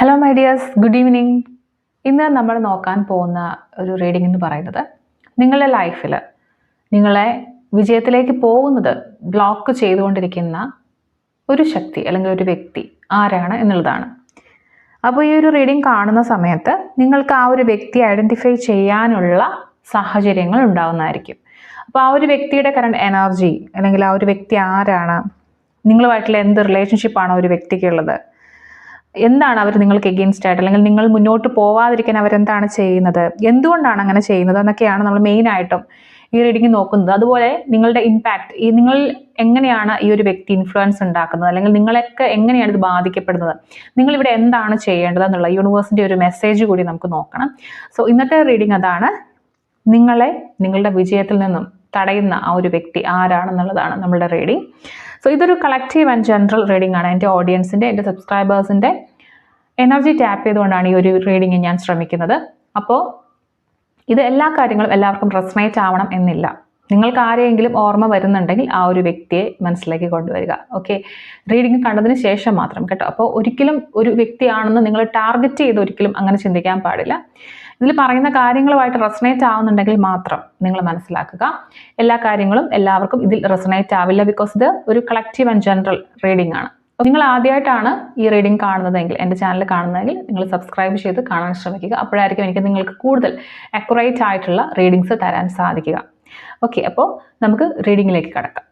Hello my dears, good evening. ഇന്ന് നമ്മൾ നോക്കാൻ പോകുന്ന ഒരു റീഡിംഗ് എന്ന് പറയുന്നത് നിങ്ങളുടെ ലൈഫിൽ നിങ്ങളെ വിജയത്തിലേക്ക് പോകുന്നത് ബ്ലോക്ക് ചെയ്തുകൊണ്ടിരിക്കുന്ന ഒരു ശക്തി അല്ലെങ്കിൽ ഒരു വ്യക്തി ആരാണ് എന്നുള്ളതാണ്. അപ്പോൾ ഈ ഒരു റീഡിംഗ് കാണുന്ന സമയത്ത് നിങ്ങൾക്ക് ആ ഒരു വ്യക്തിയെ ഐഡൻറ്റിഫൈ ചെയ്യാനുള്ള സാഹചര്യങ്ങൾ ഉണ്ടാവുന്നതായിരിക്കും. അപ്പോൾ ആ ഒരു വ്യക്തിയുടെ കറണ്ട് എനർജി അല്ലെങ്കിൽ ആ ഒരു വ്യക്തി ആരാണ്, നിങ്ങളുമായിട്ടുള്ള എന്ത് റിലേഷൻഷിപ്പാണ് ഒരു വ്യക്തിക്കുള്ളത്, എന്താണ് അവർ നിങ്ങൾക്ക് എഗെയിൻസ്റ്റ് ആയിട്ട് അല്ലെങ്കിൽ നിങ്ങൾ മുന്നോട്ട് പോവാതിരിക്കാൻ അവരെന്താണ് ചെയ്യുന്നത്, എന്തുകൊണ്ടാണ് അങ്ങനെ ചെയ്യുന്നത് എന്നൊക്കെയാണ് നമ്മൾ മെയിനായിട്ടും ഈ റീഡിംഗ് നോക്കുന്നത്. അതുപോലെ നിങ്ങളുടെ ഇമ്പാക്റ്റ്, നിങ്ങൾ എങ്ങനെയാണ് ഈ ഒരു വ്യക്തി ഇൻഫ്ലുവൻസ് ഉണ്ടാക്കുന്നത്, അല്ലെങ്കിൽ നിങ്ങളൊക്കെ എങ്ങനെയാണ് ഇത് ബാധിക്കപ്പെടുന്നത്, നിങ്ങളിവിടെ എന്താണ് ചെയ്യേണ്ടത് എന്നുള്ള യൂണിവേഴ്സിൻ്റെ ഒരു മെസ്സേജ് കൂടി നമുക്ക് നോക്കണം. സോ ഇന്നത്തെ റീഡിംഗ് അതാണ്, നിങ്ങളെ നിങ്ങളുടെ വിജയത്തിൽ നിന്നും തടയുന്ന ആ ഒരു വ്യക്തി ആരാണെന്നുള്ളതാണ് നമ്മളുടെ റീഡിംഗ്. സോ ഇതൊരു കളക്റ്റീവ് ആൻഡ് ജനറൽ റീഡിംഗ് ആണ്. എൻ്റെ ഓഡിയൻസിൻ്റെ, എൻ്റെ സബ്സ്ക്രൈബേഴ്സിൻ്റെ എനർജി ടാപ്പ് ചെയ്തുകൊണ്ടാണ് ഈ ഒരു റീഡിംഗ് ഞാൻ ശ്രമിക്കുന്നത്. അപ്പോൾ ഇത് എല്ലാ കാര്യങ്ങളും എല്ലാവർക്കും റെസണേറ്റ് ആവണം എന്നില്ല. നിങ്ങൾക്ക് ആരെയെങ്കിലും ഓർമ്മ വരുന്നുണ്ടെങ്കിൽ ആ ഒരു വ്യക്തിയെ മനസ്സിലേക്ക് കൊണ്ടുവരിക. ഓക്കെ, റീഡിംഗ് കണ്ടതിന് ശേഷം മാത്രം കേട്ടോ. അപ്പോൾ ഒരിക്കലും ഒരു വ്യക്തിയാണെന്ന് നിങ്ങൾ ടാർഗറ്റ് ചെയ്ത് ഒരിക്കലും അങ്ങനെ ചിന്തിക്കാൻ പാടില്ല. ഇതിൽ പറയുന്ന കാര്യങ്ങളുമായിട്ട് റെസണേറ്റ് ആവുന്നുണ്ടെങ്കിൽ മാത്രം നിങ്ങൾ മനസ്സിലാക്കുക. എല്ലാ കാര്യങ്ങളും എല്ലാവർക്കും ഇതിൽ റെസണേറ്റ് ആവില്ല, ബിക്കോസ് ഇത് ഒരു കളക്റ്റീവ് ആൻഡ് ജനറൽ റീഡിംഗ് ആണ്. നിങ്ങൾ ആദ്യമായിട്ടാണ് ഈ റീഡിംഗ് കാണുന്നതെങ്കിൽ, എൻ്റെ ചാനൽ കാണുന്നതെങ്കിൽ നിങ്ങൾ സബ്സ്ക്രൈബ് ചെയ്ത് കാണാൻ ശ്രമിക്കുക. അപ്പോഴായിരിക്കും എനിക്ക് നിങ്ങൾക്ക് കൂടുതൽ അക്യുറേറ്റ് ആയിട്ടുള്ള റീഡിങ്സ് തരാൻ സാധിക്കുക. ഓക്കെ, അപ്പോൾ നമുക്ക് റീഡിങ്ങിലേക്ക് കടക്കാം.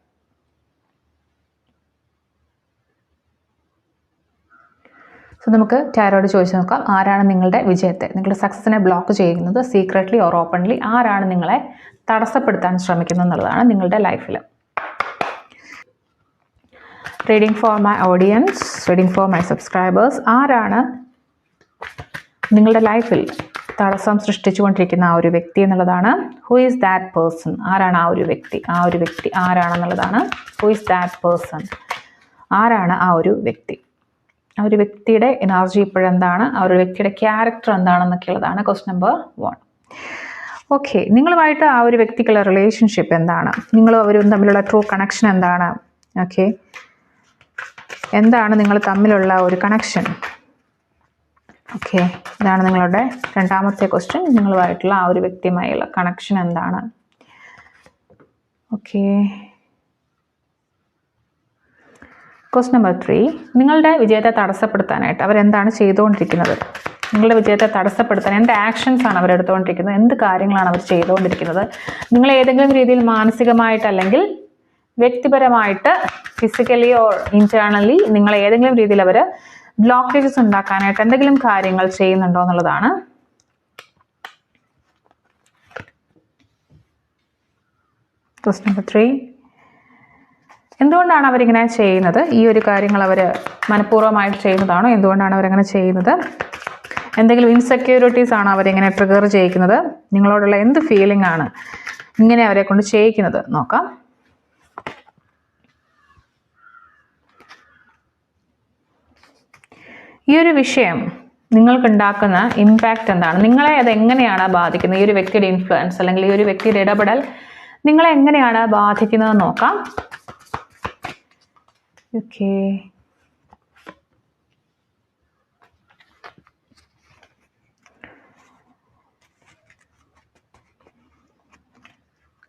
സോ നമുക്ക് ടാരോട് ചോദിച്ചു നോക്കാം, ആരാണ് നിങ്ങളുടെ വിജയത്തെ, നിങ്ങളുടെ സക്സസിനെ ബ്ലോക്ക് ചെയ്യുന്നത്, സീക്രട്ട്ലി ഓർ ഓപ്പൺലി ആരാണ് നിങ്ങളെ തടസ്സപ്പെടുത്താൻ ശ്രമിക്കുന്നത് എന്നുള്ളതാണ് നിങ്ങളുടെ ലൈഫിൽ. Reading for my audience, reading for my subscribers, ആരാണ് നിങ്ങളുടെ ലൈഫിൽ തടസ്സം സൃഷ്ടിച്ചുകൊണ്ടിരിക്കുന്ന ആ ഒരു വ്യക്തി എന്നുള്ളതാണ്. ഹു ഈസ് ദാറ്റ് പേഴ്സൺ, ആരാണ് ആ ഒരു വ്യക്തി, ആ ഒരു വ്യക്തി ആരാണെന്നുള്ളതാണ്. ഹു ഈസ് ദാറ്റ് പേഴ്സൺ, ആരാണ് ആ ഒരു വ്യക്തി, ആ ഒരു വ്യക്തിയുടെ എനർജി ഇപ്പോഴെന്താണ്, ആ ഒരു വ്യക്തിയുടെ ക്യാരക്ടർ എന്താണെന്നൊക്കെയുള്ളതാണ് ക്വസ്റ്റ്യൻ നമ്പർ 1. ഓക്കെ, നിങ്ങളുമായിട്ട് ആ ഒരു വ്യക്തിക്കുള്ള റിലേഷൻഷിപ്പ് എന്താണ്, നിങ്ങളും അവരും തമ്മിലുള്ള ട്രൂ കണക്ഷൻ എന്താണ്. ഓക്കെ, എന്താണ് നിങ്ങൾ തമ്മിലുള്ള ഒരു കണക്ഷൻ. ഓക്കെ, ഇതാണ് നിങ്ങളുടെ രണ്ടാമത്തെ ക്വസ്റ്റ്യൻ, നിങ്ങളുമായിട്ടുള്ള ആ ഒരു വ്യക്തിയുമായുള്ള കണക്ഷൻ എന്താണ്. ഓക്കെ, ക്വസ്റ്റ്യൻ നമ്പർ 3, നിങ്ങളുടെ വിജയത്തെ തടസ്സപ്പെടുത്താനായിട്ട് അവരെന്താണ് ചെയ്തുകൊണ്ടിരിക്കുന്നത്, നിങ്ങളുടെ വിജയത്തെ തടസ്സപ്പെടുത്താൻ എന്ത് ആക്ഷൻസ് ആണ് അവരെടുത്തുകൊണ്ടിരിക്കുന്നത്, എന്ത് കാര്യങ്ങളാണ് അവർ ചെയ്തുകൊണ്ടിരിക്കുന്നത്, നിങ്ങൾ ഏതെങ്കിലും രീതിയിൽ മാനസികമായിട്ട് അല്ലെങ്കിൽ വ്യക്തിപരമായിട്ട്, ഫിസിക്കലി ഓർ ഇന്റേണലി നിങ്ങൾ ഏതെങ്കിലും രീതിയിൽ അവർ ബ്ലോക്കേജസ് ഉണ്ടാക്കാനായിട്ട് എന്തെങ്കിലും കാര്യങ്ങൾ ചെയ്യുന്നുണ്ടോ എന്നുള്ളതാണ്. ക്വസ്റ്റ്യൻ നമ്പർ 3, എന്തുകൊണ്ടാണ് അവരിങ്ങനെ ചെയ്യുന്നത്, ഈ ഒരു കാര്യങ്ങൾ അവർ മനഃപൂർവ്വമായിട്ട് ചെയ്യുന്നതാണോ, എന്തുകൊണ്ടാണ് അവരങ്ങനെ ചെയ്യുന്നത്, എന്തെങ്കിലും ഇൻസെക്യൂരിറ്റീസ് ആണോ അവരെങ്ങനെ ട്രിഗർ ചെയ്യിക്കുന്നത്, നിങ്ങളോടുള്ള എന്ത് ഫീലിംഗ് ആണ് ഇങ്ങനെ അവരെ കൊണ്ട് ചെയ്യിക്കുന്നത് നോക്കാം. ഈ ഒരു വിഷയം നിങ്ങൾക്കുണ്ടാക്കുന്ന ഇമ്പാക്റ്റ് എന്താണ്, നിങ്ങളെ അത് എങ്ങനെയാണ് ബാധിക്കുന്നത്, ഈ ഒരു വ്യക്തിയുടെ ഇൻഫ്ലുവൻസ് അല്ലെങ്കിൽ ഈ ഒരു വ്യക്തിയുടെ ഇടപെടൽ നിങ്ങളെ എങ്ങനെയാണ് ബാധിക്കുന്നത് നോക്കാം. ഓക്കെ,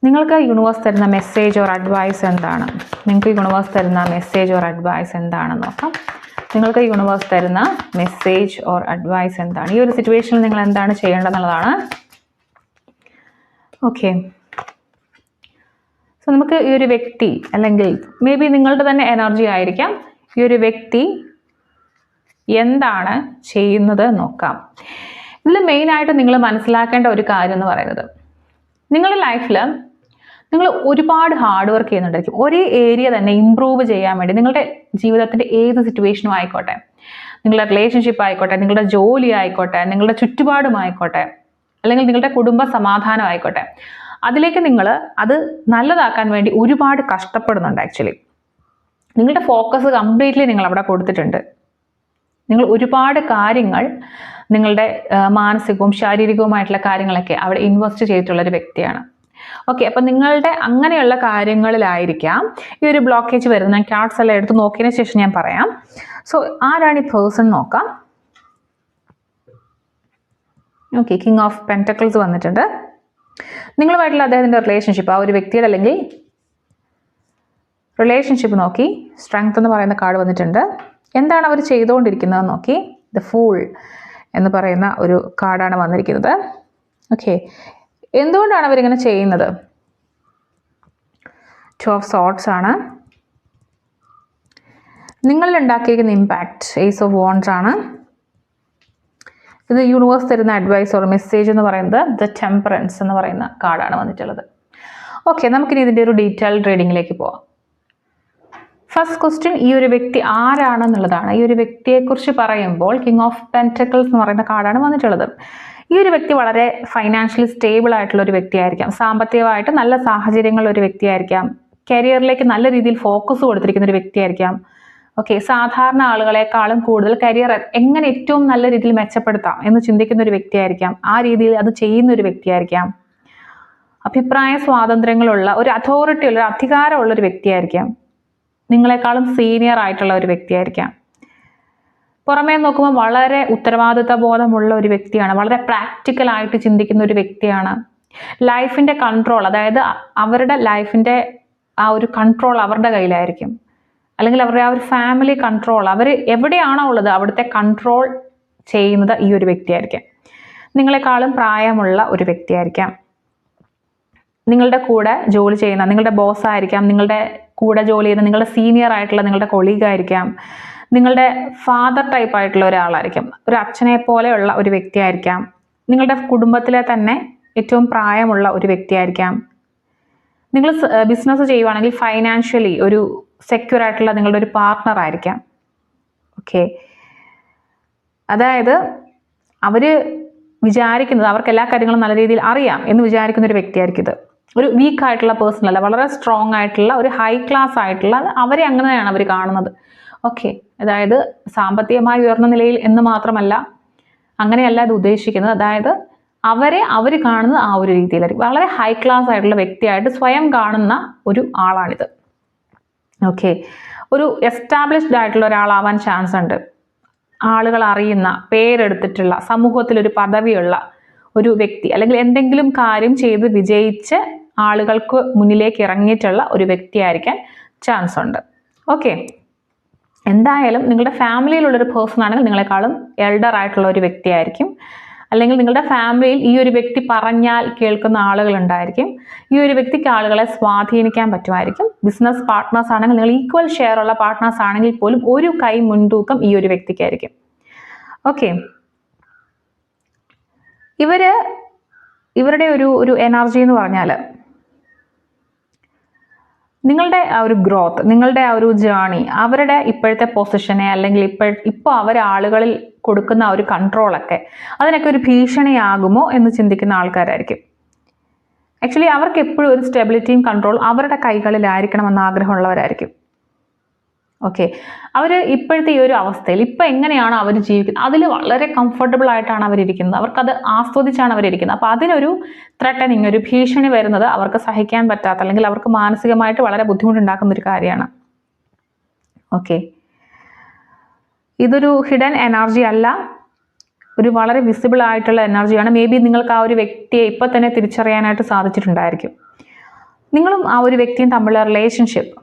നിങ്ങൾക്ക് യൂണിവേഴ്സ് തരുന്ന മെസ്സേജ് ഓർ അഡ്വൈസ് എന്താണ്, നിങ്ങൾക്ക് യൂണിവേഴ്സ് തരുന്ന മെസ്സേജ് ഓർ അഡ്വൈസ് എന്താണെന്ന് നോക്കാം. നിങ്ങൾക്ക് യൂണിവേഴ്സ് തരുന്ന മെസ്സേജ് ഓർ അഡ്വൈസ് എന്താണ്, ഈ ഒരു സിറ്റുവേഷനിൽ നിങ്ങൾ എന്താണ് ചെയ്യേണ്ടതെന്നുള്ളതാണ്. ഓക്കെ, സോ നമുക്ക് ഈ ഒരു വ്യക്തി അല്ലെങ്കിൽ മേ ബി നിങ്ങളുടെ തന്നെ എനർജി ആയിരിക്കാം, ഈ ഒരു വ്യക്തി എന്താണ് ചെയ്യുന്നത് നോക്കാം. ഇതിൽ മെയിനായിട്ട് നിങ്ങൾ മനസ്സിലാക്കേണ്ട ഒരു കാര്യം എന്ന് പറയുന്നത്, നിങ്ങളുടെ ലൈഫിൽ നിങ്ങൾ ഒരുപാട് ഹാർഡ് വർക്ക് ചെയ്യുന്നുണ്ടായിരിക്കും, ഒരേ ഏരിയ തന്നെ ഇമ്പ്രൂവ് ചെയ്യാൻ വേണ്ടി. നിങ്ങളുടെ ജീവിതത്തിൻ്റെ ഏത് സിറ്റുവേഷനും ആയിക്കോട്ടെ, നിങ്ങളുടെ റിലേഷൻഷിപ്പ് ആയിക്കോട്ടെ, നിങ്ങളുടെ ജോലി ആയിക്കോട്ടെ, നിങ്ങളുടെ ചുറ്റുപാടുമായിക്കോട്ടെ, അല്ലെങ്കിൽ നിങ്ങളുടെ കുടുംബ സമാധാനം ആയിക്കോട്ടെ, അതിലേക്ക് നിങ്ങൾ അത് നല്ലതാക്കാൻ വേണ്ടി ഒരുപാട് കഷ്ടപ്പെടുന്നുണ്ട്. ആക്ച്വലി നിങ്ങളുടെ ഫോക്കസ് കംപ്ലീറ്റ്ലി നിങ്ങൾ അവിടെ കൊടുത്തിട്ടുണ്ട്. നിങ്ങൾ ഒരുപാട് കാര്യങ്ങൾ, നിങ്ങളുടെ മാനസികവും ശാരീരികവുമായിട്ടുള്ള കാര്യങ്ങളൊക്കെ അവിടെ ഇൻവെസ്റ്റ് ചെയ്തിട്ടുള്ളൊരു വ്യക്തിയാണ്. ഓക്കെ, അപ്പം നിങ്ങളുടെ അങ്ങനെയുള്ള കാര്യങ്ങളിലായിരിക്കാം ഈ ഒരു ബ്ലോക്കേജ് വരുന്നത്. ഞാൻ കാർഡ്സ് എല്ലാം എടുത്ത് നോക്കിയതിന് ശേഷം ഞാൻ പറയാം. സോ ആരാണ് ഈ പേഴ്സൺ നോക്കാം. ഓക്കെ, കിങ് ഓഫ് പെൻറ്റക്കിൾസ് വന്നിട്ടുണ്ട്. നിങ്ങളുമായിട്ടുള്ള അദ്ദേഹത്തിൻ്റെ റിലേഷൻഷിപ്പ്, ആ ഒരു വ്യക്തിയുടെ അല്ലെങ്കിൽ റിലേഷൻഷിപ്പ് നോക്കി സ്ട്രെങ്ത് എന്ന് പറയുന്ന കാർഡ് വന്നിട്ടുണ്ട്. എന്താണ് അവർ ചെയ്തുകൊണ്ടിരിക്കുന്നത് നോക്കി ദ ഫൂൾ എന്ന് പറയുന്ന ഒരു കാർഡാണ് വന്നിരിക്കുന്നത്. ഓക്കെ, എന്തുകൊണ്ടാണ് അവരിങ്ങനെ ചെയ്യുന്നത്? ടു ഓഫ് സോർഡ്സ് ആണ്. നിങ്ങളിൽ ഉണ്ടാക്കിയിരിക്കുന്ന ഇമ്പാക്റ്റ് ഏസ് ഓഫ് വോൺസ് ആണ്. ഇത് യൂണിവേഴ്സ് തരുന്ന അഡ്വൈസ് ഓർ മെസ്സേജ് എന്ന് പറയുന്നത് ദ ടെമ്പറൻസ് എന്ന് പറയുന്ന കാർഡാണ് വന്നിട്ടുള്ളത്. ഓക്കെ, നമുക്കിനി ഇതിൻ്റെ ഒരു ഡീറ്റെയിൽഡ് റീഡിങ്ങിലേക്ക് പോവാം. ഫസ്റ്റ് ക്വസ്റ്റ്യൻ, ഈ ഒരു വ്യക്തി ആരാണെന്നുള്ളതാണ്. ഈ ഒരു വ്യക്തിയെക്കുറിച്ച് പറയുമ്പോൾ കിങ് ഓഫ് പെൻറ്റക്കിൾസ് എന്ന് പറയുന്ന കാർഡാണ് വന്നിട്ടുള്ളത്. ഈ ഒരു വ്യക്തി വളരെ ഫൈനാൻഷ്യലി സ്റ്റേബിൾ ആയിട്ടുള്ള ഒരു വ്യക്തിയായിരിക്കാം. സാമ്പത്തികമായിട്ട് നല്ല സാഹചര്യങ്ങളുള്ള ഒരു വ്യക്തിയായിരിക്കാം. കരിയറിലേക്ക് നല്ല രീതിയിൽ ഫോക്കസ് കൊടുത്തിരിക്കുന്ന ഒരു വ്യക്തിയായിരിക്കാം. ഓക്കെ, സാധാരണ ആളുകളെക്കാളും കൂടുതൽ കരിയർ എങ്ങനെ ഏറ്റവും നല്ല രീതിയിൽ മെച്ചപ്പെടുത്താം എന്ന് ചിന്തിക്കുന്ന ഒരു വ്യക്തിയായിരിക്കാം. ആ രീതിയിൽ അത് ചെയ്യുന്ന ഒരു വ്യക്തിയായിരിക്കാം. അഭിപ്രായ സ്വാതന്ത്ര്യങ്ങളുള്ള ഒരു അതോറിറ്റി ഉള്ള, ഒരു അധികാരമുള്ള ഒരു വ്യക്തിയായിരിക്കാം. നിങ്ങളെക്കാളും സീനിയർ ആയിട്ടുള്ള ഒരു വ്യക്തിയായിരിക്കാം. പുറമേ നോക്കുമ്പോൾ വളരെ ഉത്തരവാദിത്ത ബോധമുള്ള ഒരു വ്യക്തിയാണ്. വളരെ പ്രാക്ടിക്കലായിട്ട് ചിന്തിക്കുന്ന ഒരു വ്യക്തിയാണ്. ലൈഫിൻ്റെ കൺട്രോൾ, അതായത് അവരുടെ ലൈഫിൻ്റെ ആ ഒരു കൺട്രോൾ അവരുടെ കയ്യിലായിരിക്കും. അല്ലെങ്കിൽ അവരുടെ ആ ഒരു ഫാമിലി കൺട്രോൾ, അവർ എവിടെയാണോ ഉള്ളത് അവിടുത്തെ കൺട്രോൾ ചെയ്യുന്നത് ഈ ഒരു വ്യക്തിയായിരിക്കാം. നിങ്ങളെക്കാളും പ്രായമുള്ള ഒരു വ്യക്തിയായിരിക്കാം. നിങ്ങളുടെ കൂടെ ജോലി ചെയ്യുന്ന നിങ്ങളുടെ ബോസ് ആയിരിക്കാം. നിങ്ങളുടെ കൂടെ ജോലി ചെയ്യുന്ന നിങ്ങളുടെ സീനിയർ ആയിട്ടുള്ള നിങ്ങളുടെ കൊളീഗ് ആയിരിക്കാം. നിങ്ങളുടെ ഫാദർ ടൈപ്പ് ആയിട്ടുള്ള ഒരാളായിരിക്കും. ഒരു അച്ഛനെ പോലെയുള്ള ഒരു വ്യക്തിയായിരിക്കാം. നിങ്ങളുടെ കുടുംബത്തിലെ തന്നെ ഏറ്റവും പ്രായമുള്ള ഒരു വ്യക്തിയായിരിക്കാം. നിങ്ങൾ ബിസിനസ് ചെയ്യുവാണെങ്കിൽ ഫൈനാൻഷ്യലി ഒരു സെക്യൂർ ആയിട്ടുള്ള നിങ്ങളുടെ ഒരു പാർട്ട്ണർ ആയിരിക്കാം. ഓക്കെ, അതായത് അവർ വിചാരിക്കുന്നത് അവർക്ക് എല്ലാ കാര്യങ്ങളും നല്ല രീതിയിൽ അറിയാം എന്ന് വിചാരിക്കുന്ന ഒരു വ്യക്തിയായിരിക്കും ഇത്. ഒരു വീക്ക് ആയിട്ടുള്ള പേഴ്സൺ അല്ല, വളരെ സ്ട്രോങ് ആയിട്ടുള്ള ഒരു ഹൈ ക്ലാസ് ആയിട്ടുള്ള, അവരെ അങ്ങനെയാണ് അവർ കാണുന്നത്. ഓക്കെ, അതായത് സാമ്പത്തികമായി ഉയർന്ന നിലയിൽ എന്ന് മാത്രമല്ല, അങ്ങനെയല്ല ഇത് ഉദ്ദേശിക്കുന്നത്. അതായത് അവർ കാണുന്നത് ആ ഒരു രീതിയിലായിരിക്കും. വളരെ ഹൈ ക്ലാസ് ആയിട്ടുള്ള വ്യക്തിയായിട്ട് സ്വയം കാണുന്ന ഒരു ആളാണിത്. ഓക്കെ, ഒരു എസ്റ്റാബ്ലിഷ്ഡ് ആയിട്ടുള്ള ഒരാളാവാൻ ചാൻസ് ഉണ്ട്. ആളുകൾ അറിയുന്ന, പേരെടുത്തിട്ടുള്ള, സമൂഹത്തിലൊരു പദവിയുള്ള ഒരു വ്യക്തി, അല്ലെങ്കിൽ എന്തെങ്കിലും കാര്യം ചെയ്ത് വിജയിച്ച് ആളുകൾക്ക് മുന്നിലേക്ക് ഇറങ്ങിയിട്ടുള്ള ഒരു വ്യക്തിയായിരിക്കാൻ ചാൻസ് ഉണ്ട്. ഓക്കെ, എന്തായാലും നിങ്ങളുടെ ഫാമിലിയിലുള്ളൊരു പേഴ്സൺ ആണെങ്കിൽ നിങ്ങളെക്കാളും എൽഡർ ആയിട്ടുള്ള ഒരു വ്യക്തിയായിരിക്കും. അല്ലെങ്കിൽ നിങ്ങളുടെ ഫാമിലിയിൽ ഈ ഒരു വ്യക്തി പറഞ്ഞാൽ കേൾക്കുന്ന ആളുകൾ ഉണ്ടായിരിക്കും. ഈ ഒരു വ്യക്തിക്ക് ആളുകളെ സ്വാധീനിക്കാൻ പറ്റുമായിരിക്കും. ബിസിനസ് പാർട്ട്നേഴ്സ് ആണെങ്കിൽ, നിങ്ങൾ ഈക്വൽ ഷെയർ ഉള്ള പാർട്ട്നേഴ്സ് ആണെങ്കിൽ പോലും ഒരു കൈ മുൻതൂക്കം ഈ ഒരു വ്യക്തിക്കായിരിക്കും. ഓക്കെ, ഇവരുടെ ഒരു എനർജി എന്ന് പറഞ്ഞാൽ നിങ്ങളുടെ ആ ഒരു ഗ്രോത്ത്, നിങ്ങളുടെ ആ ഒരു ജേണി, അവരുടെ ഇപ്പോഴത്തെ പൊസിഷനെ അല്ലെങ്കിൽ ഇപ്പോൾ അവർ ആളുകളിൽ കൊടുക്കുന്ന ആ ഒരു കൺട്രോളൊക്കെ അതിനൊക്കെ ഒരു ഭീഷണിയാകുമോ എന്ന് ചിന്തിക്കുന്ന ആൾക്കാരായിരിക്കും. ആക്ച്വലി അവർക്ക് എപ്പോഴും ഒരു സ്റ്റെബിലിറ്റിയും കൺട്രോൾ അവരുടെ കൈകളിലായിരിക്കണമെന്ന് ആഗ്രഹമുള്ളവരായിരിക്കും. ഓക്കെ, അവർ ഇപ്പോഴത്തെ ഈ ഒരു അവസ്ഥയിൽ ഇപ്പം എങ്ങനെയാണ് അവർ ജീവിക്കുന്നത് അതിൽ വളരെ കംഫർട്ടബിൾ ആയിട്ടാണ് അവരിയ്ക്കുന്നത്. അവർക്കത് ആസ്വദിച്ചാണ് അവരിയ്ക്കുന്നത്. അപ്പോൾ അതിനൊരു ത്രെട്ടനിങ്, ഒരു ഭീഷണി വരുന്നത് അവർക്ക് സഹിക്കാൻ പറ്റാത്ത, അല്ലെങ്കിൽ അവർക്ക് മാനസികമായിട്ട് വളരെ ബുദ്ധിമുട്ടുണ്ടാക്കുന്ന ഒരു കാര്യമാണ്. ഓക്കെ, ഇതൊരു ഹിഡൻ എനർജി അല്ല, ഒരു വളരെ വിസിബിൾ ആയിട്ടുള്ള എനർജിയാണ്. മേ ബി നിങ്ങൾക്ക് ആ ഒരു വ്യക്തിയെ ഇപ്പം തന്നെ തിരിച്ചറിയാനായിട്ട് സാധിച്ചിട്ടുണ്ടായിരിക്കും. നിങ്ങളും ആ ഒരു വ്യക്തിയും തമ്മിലുള്ള റിലേഷൻഷിപ്പ്.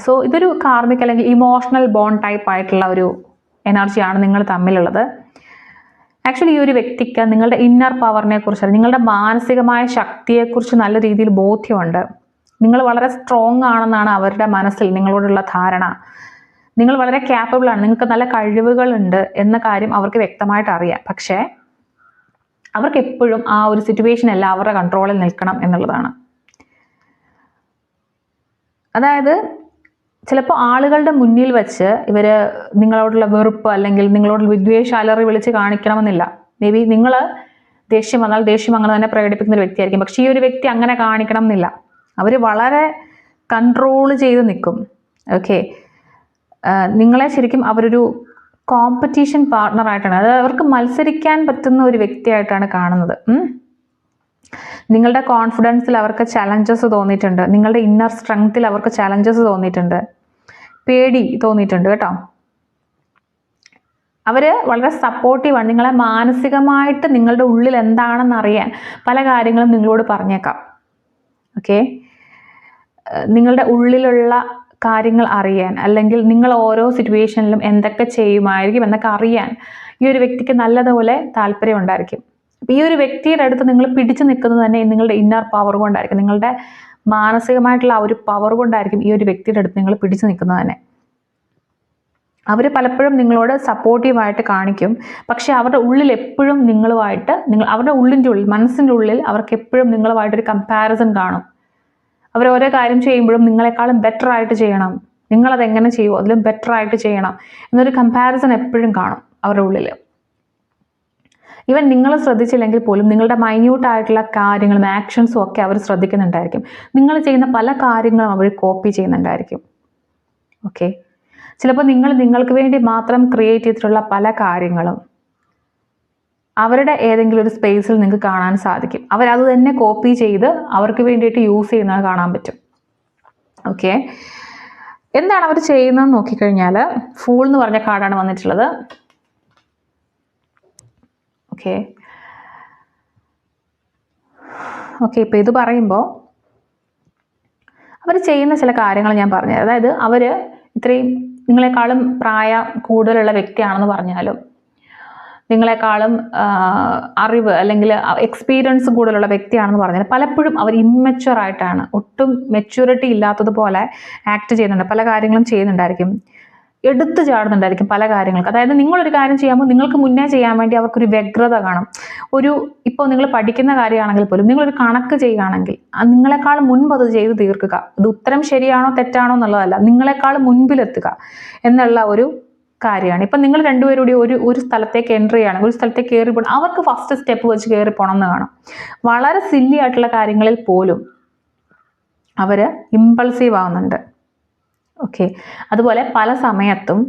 സോ ഇതൊരു കാർമിക് അല്ലെങ്കിൽ ഇമോഷണൽ ബോണ്ട് ടൈപ്പ് ആയിട്ടുള്ള ഒരു എനർജിയാണ് നിങ്ങൾ തമ്മിലുള്ളത്. ആക്ച്വലി ഈ ഒരു വ്യക്തിക്ക് നിങ്ങളുടെ ഇന്നർ പവറിനെ കുറിച്ച്, നിങ്ങളുടെ മാനസികമായ ശക്തിയെക്കുറിച്ച് നല്ല രീതിയിൽ ബോധ്യമുണ്ട്. നിങ്ങൾ വളരെ സ്ട്രോങ് ആണെന്നാണ് അവരുടെ മനസ്സിൽ നിങ്ങളോടുള്ള ധാരണ. നിങ്ങൾ വളരെ ക്യാപ്പബിൾ ആണ്, നിങ്ങൾക്ക് നല്ല കഴിവുകളുണ്ട് എന്ന കാര്യം അവർക്ക് വ്യക്തമായിട്ട് അറിയാം. പക്ഷേ അവർക്ക് എപ്പോഴും ആ ഒരു സിറ്റുവേഷൻ എല്ലാം അവരുടെ കൺട്രോളിൽ നിൽക്കണം എന്നുള്ളതാണ്. അതായത് ചിലപ്പോൾ ആളുകളുടെ മുന്നിൽ വെച്ച് ഇവർ നിങ്ങളോടുള്ള വെറുപ്പ് അല്ലെങ്കിൽ നിങ്ങളോടുള്ള വിദ്വേഷം അലറി വിളിച്ച് കാണിക്കണമെന്നില്ല. മേ ബി നിങ്ങൾ ദേഷ്യം വന്നാൽ ദേഷ്യം അങ്ങനെ തന്നെ പ്രകടിപ്പിക്കുന്ന ഒരു വ്യക്തിയായിരിക്കും. പക്ഷേ ഈ ഒരു വ്യക്തി അങ്ങനെ കാണിക്കണം എന്നില്ല. അവർ വളരെ കൺട്രോൾ ചെയ്ത് നിൽക്കും. ഓക്കെ, നിങ്ങളെ ശരിക്കും അവരൊരു കോമ്പറ്റീഷൻ പാർട്ട്ണറായിട്ടാണ്, അതായത് അവർക്ക് മത്സരിക്കാൻ പറ്റുന്ന ഒരു വ്യക്തിയായിട്ടാണ് കാണുന്നത്. നിങ്ങളുടെ കോൺഫിഡൻസിൽ അവർക്ക് ചലഞ്ചസ് തോന്നിയിട്ടുണ്ട്. നിങ്ങളുടെ ഇന്നർ സ്ട്രെങ്ത്തിൽ അവർക്ക് ചലഞ്ചസ് തോന്നിയിട്ടുണ്ട്. പേടി തോന്നിയിട്ടുണ്ട് കേട്ടോ. അവർ വളരെ സപ്പോർട്ടീവാണ്. നിങ്ങളെ മാനസികമായിട്ട് നിങ്ങളുടെ ഉള്ളിൽ എന്താണെന്ന് അറിയാൻ പല കാര്യങ്ങളും നിങ്ങളോട് പറഞ്ഞേക്കാം. ഓക്കെ, നിങ്ങളുടെ ഉള്ളിലുള്ള കാര്യങ്ങൾ അറിയാൻ, അല്ലെങ്കിൽ നിങ്ങൾ ഓരോ സിറ്റുവേഷനിലും എന്തൊക്കെ ചെയ്യുമായിരിക്കും എന്നൊക്കെ അറിയാൻ ഈ ഒരു വ്യക്തിക്ക് നല്ലതുപോലെ താല്പര്യം ഉണ്ടായിരിക്കും. ഈ ഒരു വ്യക്തിയുടെ അടുത്ത് നിങ്ങൾ പിടിച്ചു നിൽക്കുന്നത് തന്നെ നിങ്ങളുടെ ഇന്നർ പവർ കൊണ്ടായിരിക്കും. നിങ്ങളുടെ മാനസികമായിട്ടുള്ള ആ ഒരു പവർ കൊണ്ടായിരിക്കും ഈ ഒരു വ്യക്തിയുടെ അടുത്ത് നിങ്ങൾ പിടിച്ചു നിൽക്കുന്നത് തന്നെ. അവർ പലപ്പോഴും നിങ്ങളോട് സപ്പോർട്ടീവായിട്ട് കാണിക്കും, പക്ഷെ അവരുടെ ഉള്ളിൽ എപ്പോഴും നിങ്ങളുമായിട്ട് അവരുടെ ഉള്ളിൻ്റെ ഉള്ളിൽ, മനസ്സിൻ്റെ ഉള്ളിൽ അവർക്ക് എപ്പോഴും നിങ്ങളുമായിട്ടൊരു കമ്പാരിസൺ കാണും. അവർ ഓരോ കാര്യം ചെയ്യുമ്പോഴും നിങ്ങളെക്കാളും ബെറ്റർ ആയിട്ട് ചെയ്യണം, നിങ്ങളതെങ്ങനെ ചെയ്യുമോ അതിലും ബെറ്റർ ആയിട്ട് ചെയ്യണം എന്നൊരു കമ്പാരിസൺ എപ്പോഴും കാണും അവരുടെ ഉള്ളിൽ. ഈവൻ നിങ്ങൾ ശ്രദ്ധിച്ചില്ലെങ്കിൽ പോലും നിങ്ങളുടെ മൈന്യൂട്ടായിട്ടുള്ള കാര്യങ്ങളും ആക്ഷൻസും ഒക്കെ അവർ ശ്രദ്ധിക്കുന്നുണ്ടായിരിക്കും. നിങ്ങൾ ചെയ്യുന്ന പല കാര്യങ്ങളും അവർ കോപ്പി ചെയ്യുന്നുണ്ടായിരിക്കും. ഓക്കെ, ചിലപ്പോൾ നിങ്ങൾക്ക് വേണ്ടി മാത്രം ക്രിയേറ്റ് ചെയ്തിട്ടുള്ള പല കാര്യങ്ങളും അവരുടെ ഏതെങ്കിലും ഒരു സ്പേസിൽ നിങ്ങൾക്ക് കാണാൻ സാധിക്കും. അവരത് തന്നെ കോപ്പി ചെയ്ത് അവർക്ക് വേണ്ടിയിട്ട് യൂസ് ചെയ്യുന്നത് കാണാൻ പറ്റും. ഓക്കെ, എന്താണ് അവർ ചെയ്യുന്നതെന്ന് നോക്കിക്കഴിഞ്ഞാൽ ഫൂൾ എന്ന് പറഞ്ഞ കാർഡാണ് വന്നിട്ടുള്ളത്. ഓക്കെ, ഇപ്പോൾ ഇത് പറയുമ്പോൾ അവർ ചെയ്യുന്ന ചില കാര്യങ്ങൾ ഞാൻ പറഞ്ഞുതരാം. അതായത് അവർ ഇത്രയും നിങ്ങളെക്കാളും കൂടുതലുള്ള വ്യക്തിയാണെന്ന് പറഞ്ഞാലും, നിങ്ങളെക്കാളും അറിവ് അല്ലെങ്കിൽ എക്സ്പീരിയൻസ് കൂടുതലുള്ള വ്യക്തിയാണെന്ന് പറഞ്ഞാൽ പലപ്പോഴും അവർ ഇമ്മച്വർ ആയിട്ടാണ്, ഒട്ടും മെച്യൂരിറ്റി ഇല്ലാത്തതുപോലെ ആക്ട് ചെയ്യുന്നുണ്ട്. പല കാര്യങ്ങളും ചെയ്യുന്നുണ്ടായിരിക്കും, എടുത്തു ചാടുന്നുണ്ടായിരിക്കും പല കാര്യങ്ങൾക്ക്. അതായത് നിങ്ങളൊരു കാര്യം ചെയ്യുമ്പോൾ നിങ്ങൾക്ക് മുന്നേ ചെയ്യാൻ വേണ്ടി അവർക്കൊരു വ്യഗ്രത കാണും. ഇപ്പോൾ നിങ്ങൾ പഠിക്കുന്ന കാര്യമാണെങ്കിൽ പോലും നിങ്ങളൊരു കണക്ക് ചെയ്യുകയാണെങ്കിൽ നിങ്ങളെക്കാൾ മുൻപ് അത് ചെയ്ത് തീർക്കുക. അത് ഉത്തരം ശരിയാണോ തെറ്റാണോ എന്നുള്ളതല്ല, നിങ്ങളെക്കാൾ മുൻപിലെത്തുക എന്നുള്ള ഒരു കാര്യമാണ്. ഇപ്പം നിങ്ങൾ രണ്ടുപേരും കൂടി ഒരു സ്ഥലത്തേക്ക് എൻട്രി ചെയ്യുകയാണെങ്കിൽ, ഒരു സ്ഥലത്തേക്ക് കയറി പോകണം, അവർക്ക് ഫസ്റ്റ് സ്റ്റെപ്പ് വെച്ച് കയറി പോകണം എന്ന് കാണും. വളരെ സില്ലി ആയിട്ടുള്ള കാര്യങ്ങളിൽ പോലും അവർ ഇമ്പൾസീവ് ആവുന്നുണ്ട്. ഓക്കെ, അതുപോലെ പല സമയത്തും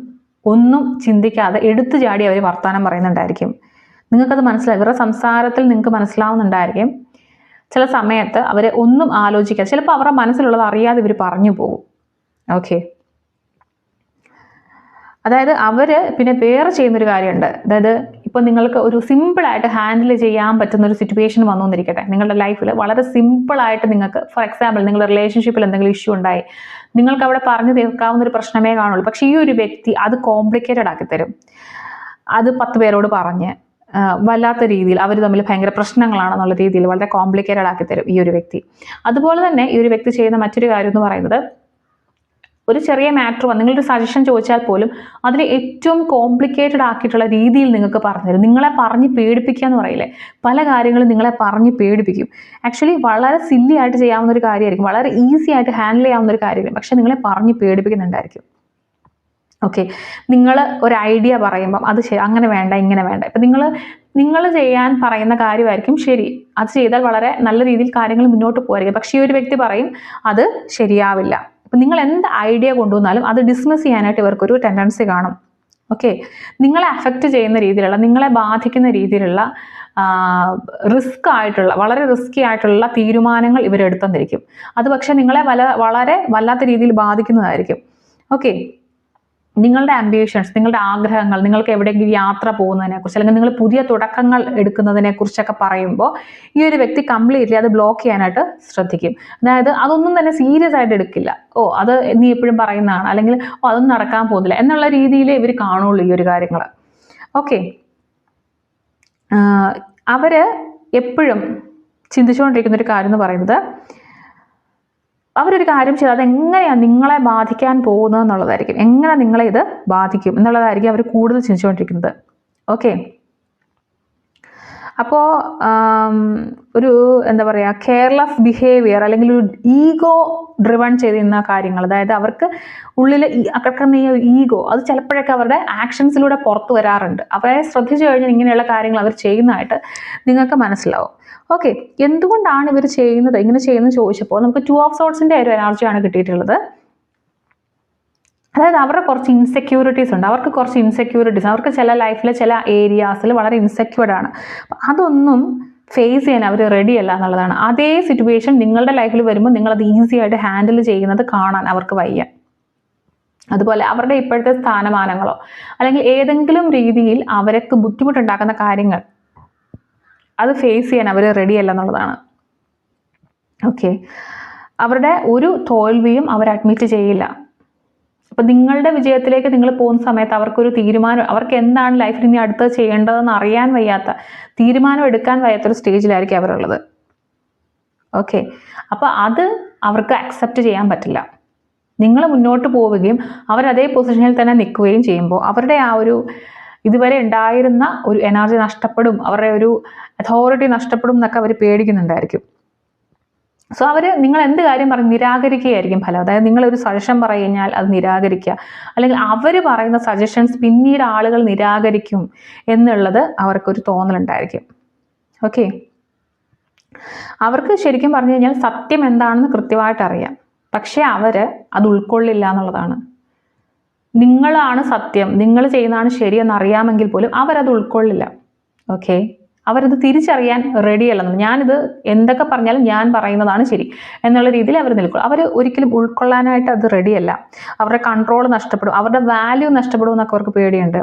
ഒന്നും ചിന്തിക്കാതെ എടുത്തു ചാടി അവർ വർത്തമാനം പറയുന്നുണ്ടായിരിക്കും. നിങ്ങൾക്കത് മനസ്സിലാവും, ഇവരുടെ സംസാരത്തിൽ നിങ്ങൾക്ക് മനസ്സിലാവുന്നുണ്ടായിരിക്കും. ചില സമയത്ത് അവർ ഒന്നും ആലോചിക്കാതെ, ചിലപ്പോൾ അവരുടെ മനസ്സിലുള്ളത് അറിയാതെ ഇവർ പറഞ്ഞു പോകും. ഓക്കെ, അതായത് അവർ പിന്നെ വേറെ ചെയ്യുന്നൊരു കാര്യമുണ്ട്. അതായത് ഇപ്പോൾ നിങ്ങൾക്ക് ഒരു സിമ്പിളായിട്ട് ഹാൻഡിൽ ചെയ്യാൻ പറ്റുന്ന ഒരു സിറ്റുവേഷൻ വന്നു എന്നിരിക്കട്ടെ നിങ്ങളുടെ ലൈഫിൽ. വളരെ സിമ്പിളായിട്ട് നിങ്ങൾക്ക്, ഫോർ എക്സാമ്പിൾ, നിങ്ങളുടെ റിലേഷൻഷിപ്പിൽ എന്തെങ്കിലും ഇഷ്യൂ ഉണ്ടായി, നിങ്ങൾക്ക് അവിടെ പറഞ്ഞു തീർക്കാവുന്ന ഒരു പ്രശ്നമേ കാണുള്ളൂ. പക്ഷേ ഈ ഒരു വ്യക്തി അത് കോംപ്ലിക്കേറ്റഡ് ആക്കി തരും. അത് 10 പേരോട് പറഞ്ഞ് വല്ലാത്ത രീതിയിൽ അവർ തമ്മിൽ ഭയങ്കര പ്രശ്നങ്ങളാണെന്നുള്ള രീതിയിൽ വളരെ കോംപ്ലിക്കേറ്റഡ് ആക്കി തരും ഈ ഒരു വ്യക്തി. അതുപോലെ തന്നെ ഈ ഒരു വ്യക്തി ചെയ്യുന്ന മറ്റൊരു കാര്യം എന്ന് പറയുന്നത്, ഒരു ചെറിയ മാറ്റർ വന്ന് നിങ്ങളൊരു സജഷൻ ചോദിച്ചാൽ പോലും അതിനെ ഏറ്റവും കോംപ്ലിക്കേറ്റഡ് ആക്കിയിട്ടുള്ള രീതിയിൽ നിങ്ങൾക്ക് പറഞ്ഞു തരും. നിങ്ങളെ പറഞ്ഞ് പേടിപ്പിക്കുക എന്ന് പറയില്ലേ, പല കാര്യങ്ങളും നിങ്ങളെ പറഞ്ഞ് പേടിപ്പിക്കും. ആക്ച്വലി വളരെ സില്ലി ആയിട്ട് ചെയ്യാവുന്ന ഒരു കാര്യമായിരിക്കും, വളരെ ഈസി ആയിട്ട് ഹാൻഡിൽ ചെയ്യാവുന്ന ഒരു കാര്യമായിരിക്കും, പക്ഷെ നിങ്ങളെ പറഞ്ഞ് പേടിപ്പിക്കുന്നുണ്ടായിരിക്കും. ഓക്കെ, നിങ്ങൾ ഒരു ഐഡിയ പറയുമ്പം അത് ശരി, അങ്ങനെ വേണ്ട, ഇങ്ങനെ വേണ്ട. ഇപ്പം നിങ്ങൾ ചെയ്യാൻ പറയുന്ന കാര്യമായിരിക്കും ശരി, അത് ചെയ്താൽ വളരെ നല്ല രീതിയിൽ കാര്യങ്ങൾ മുന്നോട്ട് പോകായിരിക്കും. പക്ഷേ ഈ ഒരു വ്യക്തി പറയും അത് ശരിയാവില്ല. അപ്പം നിങ്ങൾ എന്ത് ഐഡിയ കൊണ്ടുവന്നാലും അത് ഡിസ്മിസ് ചെയ്യാനായിട്ട് ഇവർക്കൊരു ടെൻഡൻസി കാണും. ഓക്കെ, നിങ്ങളെ അഫക്റ്റ് ചെയ്യുന്ന രീതിയിലുള്ള, നിങ്ങളെ ബാധിക്കുന്ന രീതിയിലുള്ള റിസ്ക് ആയിട്ടുള്ള, വളരെ റിസ്കി ആയിട്ടുള്ള തീരുമാനങ്ങൾ ഇവരെടുത്തെന്നിരിക്കും. അത് പക്ഷെ നിങ്ങളെ വളരെ വല്ലാത്ത രീതിയിൽ ബാധിക്കുന്നതായിരിക്കും. ഓക്കെ, നിങ്ങളുടെ ആംബിഷൻസ്, നിങ്ങളുടെ ആഗ്രഹങ്ങൾ, നിങ്ങൾക്ക് എവിടെയെങ്കിലും യാത്ര പോകുന്നതിനെക്കുറിച്ച്, അല്ലെങ്കിൽ നിങ്ങൾ പുതിയ തുടക്കങ്ങൾ എടുക്കുന്നതിനെ കുറിച്ചൊക്കെ പറയുമ്പോൾ ഈ ഒരു വ്യക്തി കംപ്ലീറ്റ്ലി അത് ബ്ലോക്ക് ചെയ്യാനായിട്ട് ശ്രദ്ധിക്കും. അതായത് അതൊന്നും തന്നെ സീരിയസ് ആയിട്ട് എടുക്കില്ല. അത് നീ എപ്പോഴും പറയുന്നതാണ്, അല്ലെങ്കിൽ അതൊന്നും നടക്കാൻ പോകുന്നില്ല എന്നുള്ള രീതിയിൽ ഇവർ കാണുള്ളൂ ഈ ഒരു കാര്യങ്ങൾ. ഓക്കെ, അവർ എപ്പോഴും ചിന്തിച്ചുകൊണ്ടിരിക്കുന്ന ഒരു കാര്യം എന്ന് പറയുന്നത്, അവരൊരു കാര്യം ചെയ്താൽ അതെങ്ങനെയാണ് നിങ്ങളെ ബാധിക്കാൻ പോകുന്നത് എന്നുള്ളതായിരിക്കും, എങ്ങനെ നിങ്ങളെ ഇത് ബാധിക്കും എന്നുള്ളതായിരിക്കും അവർ കൂടുതൽ ചിന്തിച്ചുകൊണ്ടിരിക്കുന്നത്. ഓക്കെ, അപ്പോൾ ഒരു എന്താ പറയുക, കെയർലെസ് ബിഹേവിയർ അല്ലെങ്കിൽ ഒരു ഈഗോ ഡ്രിവൺ ചെയ്യുന്ന കാര്യങ്ങൾ, അതായത് അവർക്ക് ഉള്ളിൽ കിടക്കുന്ന ഈ ഈഗോ അത് ചിലപ്പോഴൊക്കെ അവരുടെ ആക്ഷൻസിലൂടെ പുറത്തു വരാറുണ്ട്. അവരെ ശ്രദ്ധിച്ചു കഴിഞ്ഞാൽ ഇങ്ങനെയുള്ള കാര്യങ്ങൾ അവർ ചെയ്യുന്നതായിട്ട് നിങ്ങൾക്ക് മനസ്സിലാവും. ഓക്കെ, എന്തുകൊണ്ടാണ് ഇവർ ചെയ്യുന്നത്, ഇങ്ങനെ ചെയ്യുന്നത് ചോദിച്ചപ്പോൾ നമുക്ക് 2 of Swordsന്റെ ഒരു എനർജിയാണ് കിട്ടിയിട്ടുള്ളത്. അതായത് അവരുടെ കുറച്ച് ഇൻസെക്യൂരിറ്റീസ് ഉണ്ട്, അവർക്ക് ചില ലൈഫിലെ ചില ഏരിയാസിൽ വളരെ ഇൻസെക്യൂർഡ് ആണ്. അതൊന്നും ഫേസ് ചെയ്യാൻ അവർ റെഡി അല്ല എന്നുള്ളതാണ്. അതേ സിറ്റുവേഷൻ നിങ്ങളുടെ ലൈഫിൽ വരുമ്പോൾ നിങ്ങളത് ഈസി ആയിട്ട് ഹാൻഡിൽ ചെയ്യുന്നത് കാണാൻ അവർക്ക് വയ്യ. അതുപോലെ അവരുടെ ഇപ്പോഴത്തെ സ്ഥാനമാനങ്ങളോ അല്ലെങ്കിൽ ഏതെങ്കിലും രീതിയിൽ അവർക്ക് ബുദ്ധിമുട്ടുണ്ടാക്കുന്ന കാര്യങ്ങൾ അത് ഫേസ് ചെയ്യാൻ അവർ റെഡിയല്ല എന്നുള്ളതാണ്. ഓക്കെ, അവരുടെ ഒരു തോൽവിയും അവർ അഡ്മിറ്റ് ചെയ്യില്ല. അപ്പം നിങ്ങളുടെ വിജയത്തിലേക്ക് നിങ്ങൾ പോകുന്ന സമയത്ത് അവർക്കൊരു തീരുമാനം, അവർക്ക് എന്താണ് ലൈഫിൽ ഇനി അടുത്തത് ചെയ്യേണ്ടതെന്ന് അറിയാൻ വയ്യാത്ത, തീരുമാനം എടുക്കാൻ വയ്യാത്തൊരു സ്റ്റേജിലായിരിക്കും അവരുള്ളത്. ഓക്കെ, അപ്പോൾ അത് അവർക്ക് അക്സെപ്റ്റ് ചെയ്യാൻ പറ്റില്ല. നിങ്ങൾ മുന്നോട്ട് പോവുകയും അവരതേ പൊസിഷനിൽ തന്നെ നിൽക്കുകയും ചെയ്യുമ്പോൾ അവരുടെ ആ ഒരു ഇതുവരെ ഉണ്ടായിരുന്ന ഒരു എനർജി നഷ്ടപ്പെടും, അവരുടെ ഒരു അതോറിറ്റി നഷ്ടപ്പെടും എന്നൊക്കെ അവർ പേടിക്കുന്നുണ്ടായിരിക്കും. സോ അവർ നിങ്ങൾ എന്ത് കാര്യം പറഞ്ഞ് നിരാകരിക്കുകയായിരിക്കും ഫലം. അതായത് നിങ്ങളൊരു സജഷൻ പറഞ്ഞു കഴിഞ്ഞാൽ അത് നിരാകരിക്കുക, അല്ലെങ്കിൽ അവർ പറയുന്ന സജഷൻസ് പിന്നീട് ആളുകൾ നിരാകരിക്കും എന്നുള്ളത് അവർക്കൊരു തോന്നലുണ്ടായിരിക്കും. ഓക്കെ, അവർക്ക് ശരിക്കും പറഞ്ഞു കഴിഞ്ഞാൽ സത്യം എന്താണെന്ന് കൃത്യമായിട്ട് അറിയാം, പക്ഷെ അവർ അത് ഉൾക്കൊള്ളില്ല എന്നുള്ളതാണ്. നിങ്ങളാണ് സത്യം, നിങ്ങൾ ചെയ്യുന്നതാണ് ശരിയെന്ന് അറിയാമെങ്കിൽ പോലും അവരത് ഉൾക്കൊള്ളില്ല. ഓക്കെ, അവരത് തിരിച്ചറിയാൻ റെഡിയല്ല. ഞാനിത് എന്തൊക്കെ പറഞ്ഞാലും ഞാൻ പറയുന്നതാണ് ശരി എന്നുള്ള രീതിയിൽ അവർ നിൽക്കും. അവർ ഒരിക്കലും ഉൾക്കൊള്ളാനായിട്ട് അത് റെഡിയല്ല. അവരുടെ കൺട്രോൾ നഷ്ടപ്പെടും, അവരുടെ വാല്യൂ നഷ്ടപ്പെടും എന്നൊക്കെ അവർക്ക് പേടിയുണ്ട്.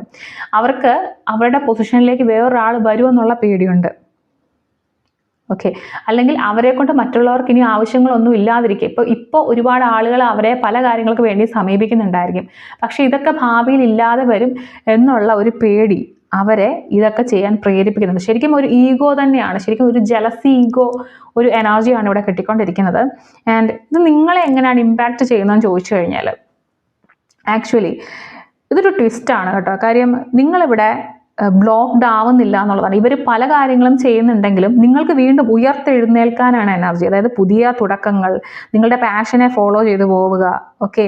അവർക്ക് അവരുടെ പൊസിഷനിലേക്ക് വേറൊരാൾ വരുമെന്നുള്ള പേടിയുണ്ട്. ഓക്കെ, അല്ലെങ്കിൽ അവരെ കൊണ്ട് മറ്റുള്ളവർക്ക് ഇനി ആവശ്യങ്ങളൊന്നും ഇല്ലാതിരിക്കും. ഇപ്പോൾ ഒരുപാട് ആളുകൾ അവരെ പല കാര്യങ്ങൾക്ക് വേണ്ടി സമീപിക്കുന്നുണ്ടായിരിക്കും, പക്ഷെ ഇതൊക്കെ ഭാവിയിൽ ഇല്ലാതെ വരും എന്നുള്ള ഒരു പേടി അവരെ ഇതൊക്കെ ചെയ്യാൻ പ്രേരിപ്പിക്കുന്നുണ്ട്. ശരിക്കും ഒരു ഈഗോ തന്നെയാണ്, ശരിക്കും ഒരു ജലസി ഈഗോ, ഒരു എനർജിയാണ് ഇവിടെ കിട്ടിക്കൊണ്ടിരിക്കുന്നത്. ആൻഡ് ഇത് നിങ്ങളെ എങ്ങനെയാണ് ഇമ്പാക്റ്റ് ചെയ്യുന്നതെന്ന് ചോദിച്ചു കഴിഞ്ഞാൽ ആക്ച്വലി ഇതൊരു ട്വിസ്റ്റാണ് കേട്ടോ. കാര്യം നിങ്ങളിവിടെ ബ്ലോക്ക്ഡ് ആവുന്നില്ല എന്നുള്ളതാണ്. ഇവർ പല കാര്യങ്ങളും ചെയ്യുന്നുണ്ടെങ്കിലും നിങ്ങൾക്ക് വീണ്ടും ഉയർത്തെഴുന്നേൽക്കാനാണ് എനർജി. അതായത് പുതിയ തുടക്കങ്ങൾ, നിങ്ങളുടെ പാഷനെ ഫോളോ ചെയ്തു പോവുക. ഓക്കെ,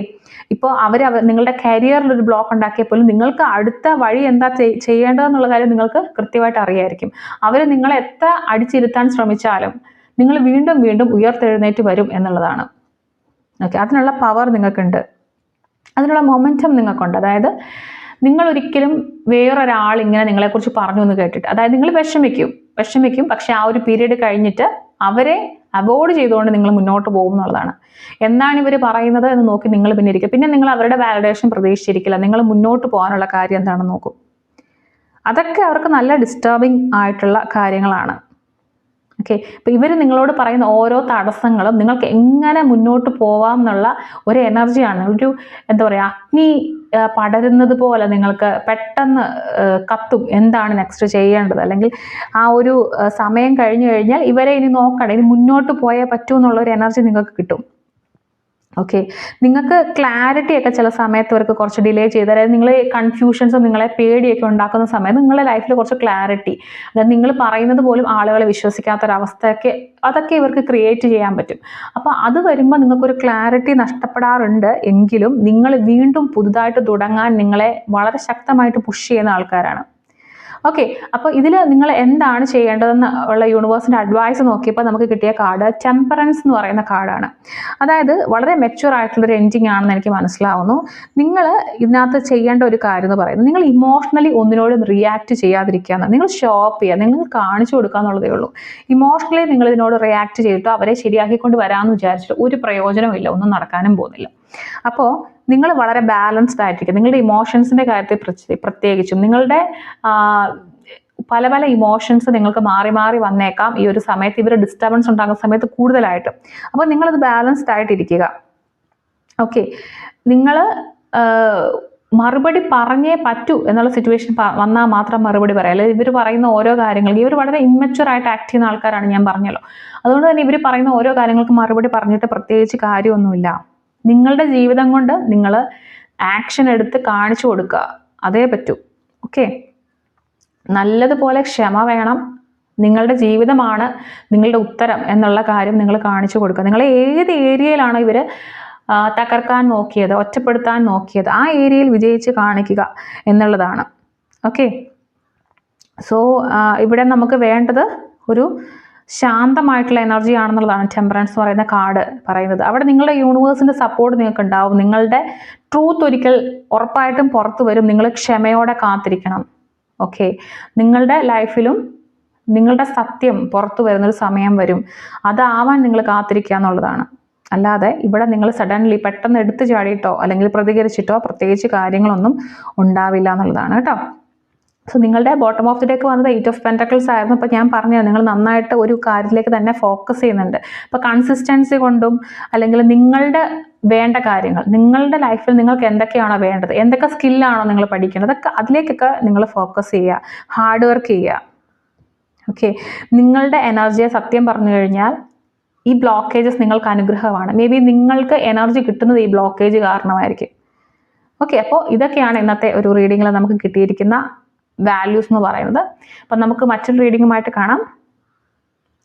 ഇപ്പോൾ അവർ നിങ്ങളുടെ കരിയറിൽ ഒരു ബ്ലോക്ക് ഉണ്ടാക്കിയപ്പോലും നിങ്ങൾക്ക് അടുത്ത വഴി എന്താ ചെയ്യേണ്ടതെന്നുള്ള കാര്യം നിങ്ങൾക്ക് കൃത്യമായിട്ട് അറിയായിരിക്കും. അവർ നിങ്ങളെ എത്ര അടിച്ചിരുത്താൻ ശ്രമിച്ചാലും നിങ്ങൾ വീണ്ടും വീണ്ടും ഉയർത്തെഴുന്നേറ്റ് വരും എന്നുള്ളതാണ്. ഓക്കെ, അതിനുള്ള പവർ നിങ്ങൾക്കുണ്ട്, അതിനുള്ള മൊമെൻറ്റം നിങ്ങൾക്കുണ്ട്. അതായത് നിങ്ങൾ ഒരിക്കലും വേറൊരാൾ ഇങ്ങനെ നിങ്ങളെക്കുറിച്ച് പറഞ്ഞു എന്ന് കേട്ടിട്ട്, അതായത് നിങ്ങൾ വിഷമിക്കും, പക്ഷെ ആ ഒരു പീരീഡ് കഴിഞ്ഞിട്ട് അവരെ അവോയ്ഡ് ചെയ്തുകൊണ്ട് നിങ്ങൾ മുന്നോട്ട് പോകും എന്നുള്ളതാണ്. എന്താണ് ഇവർ പറയുന്നത് എന്ന് നോക്കി നിങ്ങൾ പിന്നെ ഇരിക്കുക. പിന്നെ നിങ്ങൾ അവരുടെ വാലിഡേഷൻ പ്രതീക്ഷിച്ചിരിക്കില്ല, നിങ്ങൾ മുന്നോട്ട് പോകാനുള്ള കാര്യം എന്താണെന്ന് നോക്കും. അതൊക്കെ അവർക്ക് നല്ല ഡിസ്റ്റർബിങ് ആയിട്ടുള്ള കാര്യങ്ങളാണ്. ഓക്കെ, ഇപ്പം ഇവർ നിങ്ങളോട് പറയുന്ന ഓരോ തടസ്സങ്ങളും നിങ്ങൾക്ക് എങ്ങനെ മുന്നോട്ട് പോവാം എന്നുള്ള ഒരു എനർജിയാണ്. ഒരു എന്താ പറയുക, അഗ്നി പടരുന്നത് പോലെ നിങ്ങൾക്ക് പെട്ടെന്ന് കത്തും എന്താണ് നെക്സ്റ്റ് ചെയ്യേണ്ടത്, അല്ലെങ്കിൽ ആ ഒരു സമയം കഴിഞ്ഞു കഴിഞ്ഞാൽ ഇവരെ ഇനി നോക്കണം, ഇനി മുന്നോട്ട് പോയേ പറ്റൂ എന്നുള്ളൊരു എനർജി നിങ്ങൾക്ക് കിട്ടും. ഓക്കെ, നിങ്ങൾക്ക് ക്ലാരിറ്റി ഒക്കെ ചില സമയത്ത് അവർക്ക് കുറച്ച് ഡിലേ ചെയ്ത്, അതായത് നിങ്ങൾ കൺഫ്യൂഷൻസും നിങ്ങളെ പേടിയൊക്കെ ഉണ്ടാക്കുന്ന സമയത്ത് നിങ്ങളുടെ ലൈഫിൽ കുറച്ച് ക്ലാരിറ്റി, അതായത് നിങ്ങൾ പറയുന്നത് പോലും ആളുകളെ വിശ്വസിക്കാത്തൊരവസ്ഥയൊക്കെ അതൊക്കെ ഇവർക്ക് ക്രിയേറ്റ് ചെയ്യാൻ പറ്റും. അപ്പോൾ അത് വരുമ്പോൾ നിങ്ങൾക്കൊരു ക്ലാരിറ്റി നഷ്ടപ്പെടാറുണ്ട്. എങ്കിലും നിങ്ങൾ വീണ്ടും പുതുതായിട്ട് തുടങ്ങാൻ നിങ്ങളെ വളരെ ശക്തമായിട്ട് പുഷ് ചെയ്യുന്ന ആൾക്കാരാണ്. ഓക്കെ, അപ്പോൾ ഇതിൽ നിങ്ങൾ എന്താണ് ചെയ്യേണ്ടതെന്ന് ഉള്ള യൂണിവേഴ്സിൻ്റെ അഡ്വൈസ് നോക്കിയപ്പോൾ നമുക്ക് കിട്ടിയ കാർഡ് ടെമ്പറൻസ് എന്ന് പറയുന്ന കാർഡാണ്. അതായത് വളരെ മെച്യൂർ ആയിട്ടുള്ളൊരു എൻഡിങ് ആണെന്ന് എനിക്ക് മനസ്സിലാവുന്നു. നിങ്ങൾ ഇതിനകത്ത് ചെയ്യേണ്ട ഒരു കാര്യം എന്ന് പറയുന്നത്, നിങ്ങൾ ഇമോഷണലി ഒന്നിനോടും റിയാക്ട് ചെയ്യാതിരിക്കുക, നിങ്ങൾ ഷോപ്പ് ചെയ്യുക, നിങ്ങൾ കാണിച്ചു കൊടുക്കുക എന്നുള്ളതേ ഉള്ളൂ. ഇമോഷണലി നിങ്ങൾ ഇതിനോട് റിയാക്ട് ചെയ്തിട്ടോ അവരെ ശരിയാക്കിക്കൊണ്ട് വരാമെന്ന് വിചാരിച്ചിട്ട് ഒരു പ്രയോജനവും ഇല്ല, ഒന്നും നടക്കാനും പോകുന്നില്ല. അപ്പോൾ നിങ്ങൾ വളരെ ബാലൻസ്ഡ് ആയിരിക്കും. നിങ്ങളുടെ ഇമോഷൻസിൻ്റെ കാര്യത്തിൽ പ്രത്യേകിച്ചും നിങ്ങളുടെ പല പല ഇമോഷൻസ് നിങ്ങൾക്ക് മാറി മാറി വന്നേക്കാം ഈ ഒരു സമയത്ത്, ഇവർ ഡിസ്റ്റർബൻസ് ഉണ്ടാകുന്ന സമയത്ത് കൂടുതലായിട്ടും. അപ്പോൾ നിങ്ങളത് ബാലൻസ്ഡ് ആയിട്ടിരിക്കുക. ഓക്കെ, നിങ്ങൾ മറുപടി പറഞ്ഞേ പറ്റൂ എന്നുള്ള സിറ്റുവേഷൻ വന്നാൽ മാത്രം മറുപടി പറയാം. അല്ലെങ്കിൽ ഇവർ പറയുന്ന ഓരോ കാര്യങ്ങളും, ഇവർ വളരെ ഇമ്മച്വർ ആയിട്ട് ആക്ട് ചെയ്യുന്ന ആൾക്കാരാണ്, ഞാൻ പറഞ്ഞല്ലോ. അതുകൊണ്ട് തന്നെ ഇവർ പറയുന്ന ഓരോ കാര്യങ്ങൾക്ക് മറുപടി പറഞ്ഞിട്ട് പ്രത്യേകിച്ച് കാര്യമൊന്നുമില്ല. നിങ്ങളുടെ ജീവിതം കൊണ്ട് നിങ്ങൾ ആക്ഷൻ എടുത്ത് കാണിച്ചു കൊടുക്കുക, അതേ പറ്റൂ. ഓക്കെ, നല്ലതുപോലെ ക്ഷമ വേണം. നിങ്ങളുടെ ജീവിതമാണ് നിങ്ങളുടെ ഉത്തരം എന്നുള്ള കാര്യം നിങ്ങൾ കാണിച്ചു കൊടുക്കുക. നിങ്ങൾ ഏത് ഏരിയയിലാണോ ഇവർ തകർക്കാൻ നോക്കിയത്, ഒറ്റപ്പെടുത്താൻ നോക്കിയത്, ആ ഏരിയയിൽ വിജയിച്ച് കാണിക്കുക എന്നുള്ളതാണ്. ഓക്കെ, സോ ഇവിടെ നമുക്ക് വേണ്ടത് ഒരു ശാന്തമായിട്ടുള്ള എനർജി ആണെന്നുള്ളതാണ് ടെമ്പറൻസ് എന്ന് പറയുന്ന കാർഡ് പറയുന്നത്. അവിടെ നിങ്ങളുടെ യൂണിവേഴ്സിൻ്റെ സപ്പോർട്ട് നിങ്ങൾക്ക് ഉണ്ടാവും. നിങ്ങളുടെ ട്രൂത്ത് ഒരിക്കൽ ഉറപ്പായിട്ടും പുറത്തു വരും. നിങ്ങൾ ക്ഷമയോടെ കാത്തിരിക്കണം. ഓക്കെ, നിങ്ങളുടെ ലൈഫിലും നിങ്ങളുടെ സത്യം പുറത്തു വരുന്നൊരു സമയം വരും, അതാവാൻ നിങ്ങൾ കാത്തിരിക്കുക എന്നുള്ളതാണ്. അല്ലാതെ ഇവിടെ നിങ്ങൾ സഡൻലി പെട്ടെന്ന് എടുത്തു ചാടിയിട്ടോ അല്ലെങ്കിൽ പ്രതികരിച്ചിട്ടോ പ്രത്യേകിച്ച് കാര്യങ്ങളൊന്നും ഉണ്ടാവില്ല എന്നുള്ളതാണ് കേട്ടോ. സോ നിങ്ങളുടെ ബോട്ടം ഓഫ് ദി ഡേക്ക് വന്നത് 8 ഓഫ് പെൻറ്റക്കിൾസ് ആയിരുന്നു. അപ്പോൾ ഞാൻ പറഞ്ഞു നിങ്ങൾ നന്നായിട്ട് ഒരു കാര്യത്തിലേക്ക് തന്നെ ഫോക്കസ് ചെയ്യുന്നുണ്ട്. അപ്പോൾ കൺസിസ്റ്റൻസി കൊണ്ടും അല്ലെങ്കിൽ നിങ്ങളുടെ വേണ്ട കാര്യങ്ങൾ, നിങ്ങളുടെ ലൈഫിൽ നിങ്ങൾക്ക് എന്തൊക്കെയാണോ വേണ്ടത്, എന്തൊക്കെ സ്കില്ലാണോ നിങ്ങൾ പഠിക്കേണ്ടത്, അതൊക്കെ അതിലേക്കൊക്കെ നിങ്ങൾ ഫോക്കസ് ചെയ്യുക, ഹാർഡ് വർക്ക് ചെയ്യുക. ഓക്കെ, നിങ്ങളുടെ എനർജിയെ സത്യം പറഞ്ഞു കഴിഞ്ഞാൽ ഈ ബ്ലോക്കേജസ് നിങ്ങൾക്ക് അനുഗ്രഹമാണ്. മേ ബി നിങ്ങൾക്ക് എനർജി കിട്ടുന്നത് ഈ ബ്ലോക്കേജ് കാരണമായിരിക്കും. ഓക്കെ, അപ്പോൾ ഇതൊക്കെയാണ് ഇന്നത്തെ ഒരു റീഡിങ്ങിൽ നമുക്ക് കിട്ടിയിരിക്കുന്ന വാല്യൂസ് എന്ന് പറയുന്നത്. അപ്പം നമുക്ക് മറ്റൊരു റീഡിങ്ങുമായിട്ട് കാണാം.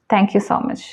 Thank you so much.